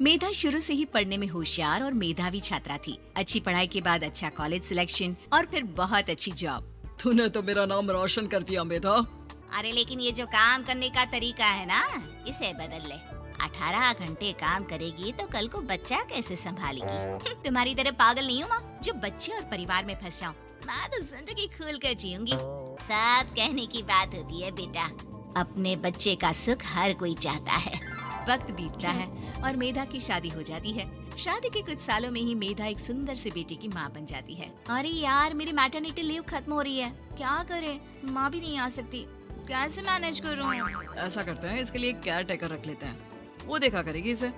मेधा शुरू से ही पढ़ने में होशियार और मेधावी छात्रा थी। अच्छी पढ़ाई के बाद अच्छा कॉलेज सिलेक्शन और फिर बहुत अच्छी जॉब। तूने तो मेरा नाम रोशन कर दिया मेधा। अरे लेकिन ये जो काम करने का तरीका है ना, इसे बदल ले। 18 घंटे काम करेगी तो कल को बच्चा कैसे संभालेगी? तुम्हारी तरह पागल नहीं हूँ माँ, जो बच्चे और परिवार में फंस जाऊँ। मैं तो जिंदगी खुल कर जीऊंगी। सब कहने की बात होती है बेटा, अपने बच्चे का सुख हर कोई चाहता है। वक्त बीतता है और मेधा की शादी हो जाती है। शादी के कुछ सालों में ही मेधा एक सुंदर से बेटे की माँ बन जाती है। अरे यार, मेरी मैटरनिटी लीव खत्म हो रही है, क्या करें? माँ भी नहीं आ सकती, कैसे मैनेज करूँ? ऐसा करते हैं, इसके लिए केयर टेकर रख लेते हैं, वो देखा करेगी इसे।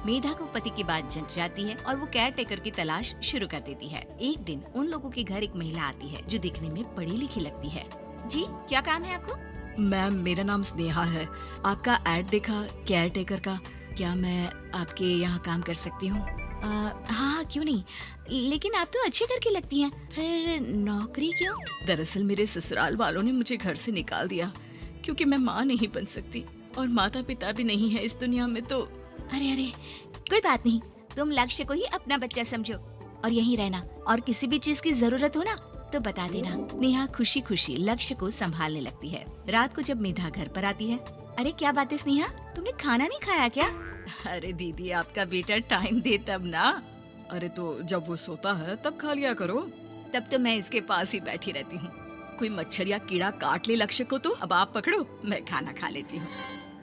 मेधा को पति की बात जंच जाती है और वो केयर टेकर की तलाश शुरू कर देती है। एक दिन उन लोगों के घर एक महिला आती है जो दिखने में पढ़ी लिखी लगती है। जी, क्या काम है आपको? मैम, मेरा नाम स्नेहा है। आपका ऐड देखा केयर टेकर का, क्या मैं आपके यहाँ काम कर सकती हूँ? हाँ, क्यों नहीं, लेकिन आप तो अच्छे घर की लगती हैं, फिर नौकरी क्यों? दरअसल मेरे ससुराल वालों ने मुझे घर से निकाल दिया क्योंकि मैं माँ नहीं बन सकती और माता पिता भी नहीं है इस दुनिया में। तो अरे कोई बात नहीं, तुम लक्ष्य को ही अपना बच्चा समझो और यहीं रहना, और किसी भी चीज की जरूरत हो ना तो बता देना। नेहा खुशी खुशी लक्ष्य को संभालने लगती है। रात को जब मेधा घर पर आती है, अरे क्या बात है स्नेहा, तुमने खाना नहीं खाया क्या? अरे दीदी, आपका बेटा टाइम दे तब ना। अरे तो जब वो सोता है तब खा लिया करो। तब तो मैं इसके पास ही बैठी रहती हूँ। कोई मच्छर या कीड़ा काट ले लक्ष्य को तो अब आप पकड़ो, मैं खाना खा लेती हूँ।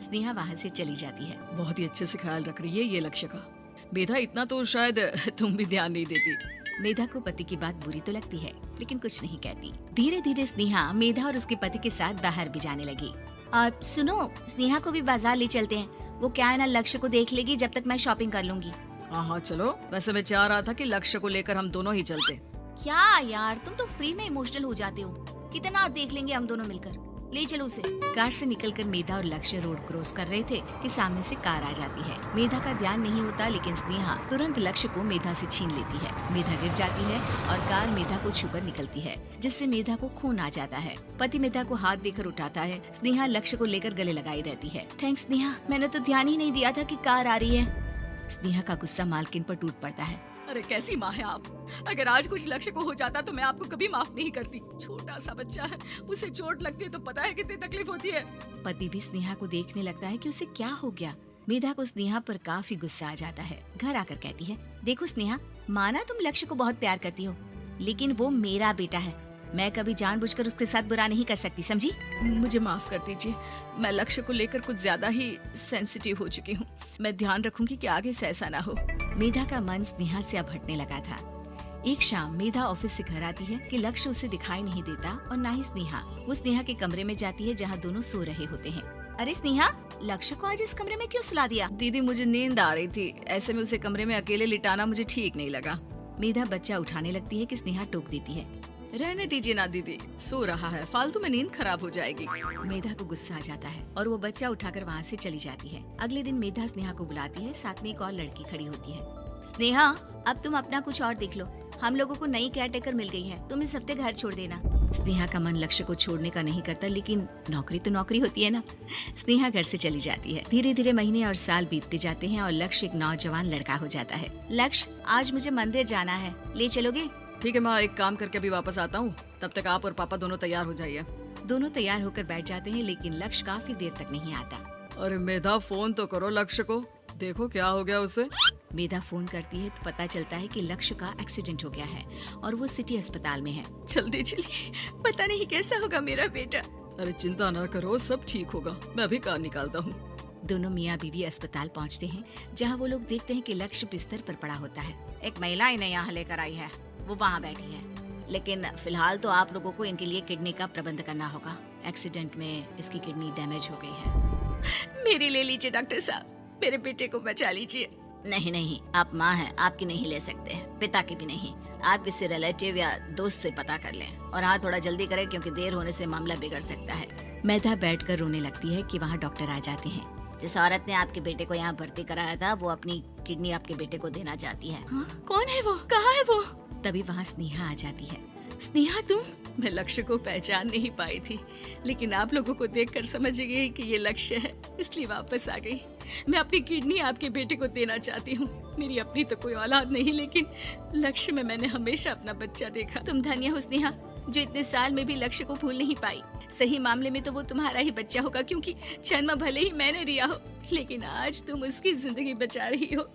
स्नेहा वहाँ से चली जाती है। बहुत ही अच्छे से ख्याल रख रही है ये लक्ष्य का। मेधा, इतना तो शायद तुम भी ध्यान नहीं देती। मेधा को पति की बात बुरी तो लगती है लेकिन कुछ नहीं कहती। धीरे धीरे स्नेहा मेधा और उसके पति के साथ बाहर भी जाने लगी। आप सुनो, स्नेहा को भी बाजार ले चलते हैं, वो क्या है ना, लक्ष्य को देख लेगी जब तक मैं शॉपिंग कर लूंगी। हाँ चलो, वैसे मैं चाह रहा था कि लक्ष्य को लेकर हम दोनों ही चलते। क्या यार, तुम तो फ्री में इमोशनल हो जाते हो, कितना देख लेंगे हम दोनों मिलकर, ले चलो उसे। कार से निकलकर मेधा और लक्ष्य रोड क्रॉस कर रहे थे कि सामने से कार आ जाती है। मेधा का ध्यान नहीं होता लेकिन स्नेहा तुरंत लक्ष्य को मेधा से छीन लेती है। मेधा गिर जाती है और कार मेधा को छूकर निकलती है, जिससे मेधा को खून आ जाता है। पति मेधा को हाथ देकर उठाता है। स्नेहा लक्ष्य को लेकर गले लगाई रहती है। थैंक्स स्नेहा, मैंने तो ध्यान ही नहीं दिया था कि कार आ रही है। स्नेहा का गुस्सा मालकिन पर टूट पड़ता है। अरे कैसी माँ है आप, अगर आज कुछ लक्ष्य को हो जाता तो मैं आपको कभी माफ नहीं करती। छोटा सा बच्चा है, उसे चोट लगती है तो पता है कितनी तकलीफ होती है। पति भी स्नेहा को देखने लगता है कि उसे क्या हो गया। मेधा को स्नेहा पर काफी गुस्सा आ जाता है। घर आकर कहती है, देखो स्नेहा, माना तुम लक्ष्य को बहुत प्यार करती हो, लेकिन वो मेरा बेटा है, मैं कभी जानबूझकर उसके साथ बुरा नहीं कर सकती, समझी? मुझे माफ कर दीजिए, मैं लक्ष्य को लेकर कुछ ज्यादा ही सेंसिटिव हो चुकी हूँ। मैं ध्यान रखूंगी कि आगे से ऐसा ना हो। मेधा का मन स्नेहा से अब हटने लगा था। एक शाम मेधा ऑफिस से घर आती है कि लक्ष्य उसे दिखाई नहीं देता और ना ही स्नेहा। वो स्नेहा के कमरे में जाती है जहाँ दोनों सो रहे होते हैं। अरे स्नेहा, लक्ष्य को आज इस कमरे में क्यों सुला दिया? दीदी, मुझे नींद आ रही थी, ऐसे में उसे कमरे में अकेले लिटाना मुझे ठीक नहीं लगा। मेधा बच्चा उठाने लगती है कि स्नेहा टोक देती है। रहने दीजिए ना दीदी, सो रहा है, फालतू में नींद खराब हो जाएगी। मेधा को गुस्सा आ जाता है और वो बच्चा उठाकर वहाँ से चली जाती है। अगले दिन मेधा स्नेहा को बुलाती है, साथ में एक और लड़की खड़ी होती है। स्नेहा, अब तुम अपना कुछ और देख लो, हम लोगों को नई केयर टेकर मिल गई है, तुम इस हफ्ते घर छोड़ देना। स्नेहा का मन लक्ष्य को छोड़ने का नहीं करता, लेकिन नौकरी तो नौकरी होती है ना। स्नेहा घर से चली जाती है। धीरे धीरे महीने और साल बीतते जाते हैं और लक्ष्य एक नौजवान लड़का हो जाता है। लक्ष्य, आज मुझे मंदिर जाना है, ले चलोगे? ठीक है माँ, एक काम करके अभी वापस आता हूँ, तब तक आप और पापा दोनों तैयार हो जाइए। दोनों तैयार होकर बैठ जाते हैं लेकिन लक्ष्य काफी देर तक नहीं आता। अरे मेधा, फोन तो करो लक्ष्य को, देखो क्या हो गया उसे। मेधा फोन करती है तो पता चलता है कि लक्ष्य का एक्सीडेंट हो गया है और वो सिटी अस्पताल में है। जल्दी चलिए, पता नहीं कैसा होगा मेरा बेटा। अरे चिंता ना करो, सब ठीक होगा, मैं अभी कार निकालता हूँ। दोनों मियाँ बीवी अस्पताल पहुँचते हैं जहाँ वो लोग देखते हैं कि लक्ष्य बिस्तर पर पड़ा होता है। एक महिला इन्हें यहाँ लेकर आई है, वो वहाँ बैठी है, लेकिन फिलहाल तो आप लोगों को इनके लिए किडनी का प्रबंध करना होगा। एक्सीडेंट में इसकी किडनी डैमेज हो गई है। मेरी ले लीजिए डॉक्टर साहब, मेरे बेटे को बचा लीजिए। नहीं, आप माँ हैं, आपकी नहीं ले सकते, पिता की भी नहीं। आप किसी रिलेटिव या दोस्त से पता कर लें और हाँ, थोड़ा जल्दी करें क्योंकि देर होने से मामला बिगड़ सकता है। मेधा बैठकर रोने लगती है कि वहाँ डॉक्टर आ जाते हैं। जिस औरत ने आपके बेटे को यहाँ भर्ती कराया था, वो अपनी किडनी आपके बेटे को देना चाहती है। कौन है वो, कहाँ है वो? तभी वहाँ स्नेहा आ जाती है। स्नेहा, तुम? मैं लक्ष्य को पहचान नहीं पाई थी, लेकिन आप लोगों को देखकर समझ गई कि ये लक्ष्य है, इसलिए वापस आ गई। मैं अपनी किडनी आपके बेटे को देना चाहती हूँ। मेरी अपनी तो कोई औलाद नहीं, लेकिन लक्ष्य में मैंने हमेशा अपना बच्चा देखा। तुम धन्य हो स्नेहा, जो इतने साल में भी लक्ष्य को भूल नहीं पाई। सही मामले में तो वो तुम्हारा ही बच्चा होगा, क्योंकि जन्म भले ही मैंने दिया हो, लेकिन आज तुम उसकी जिंदगी बचा रही हो।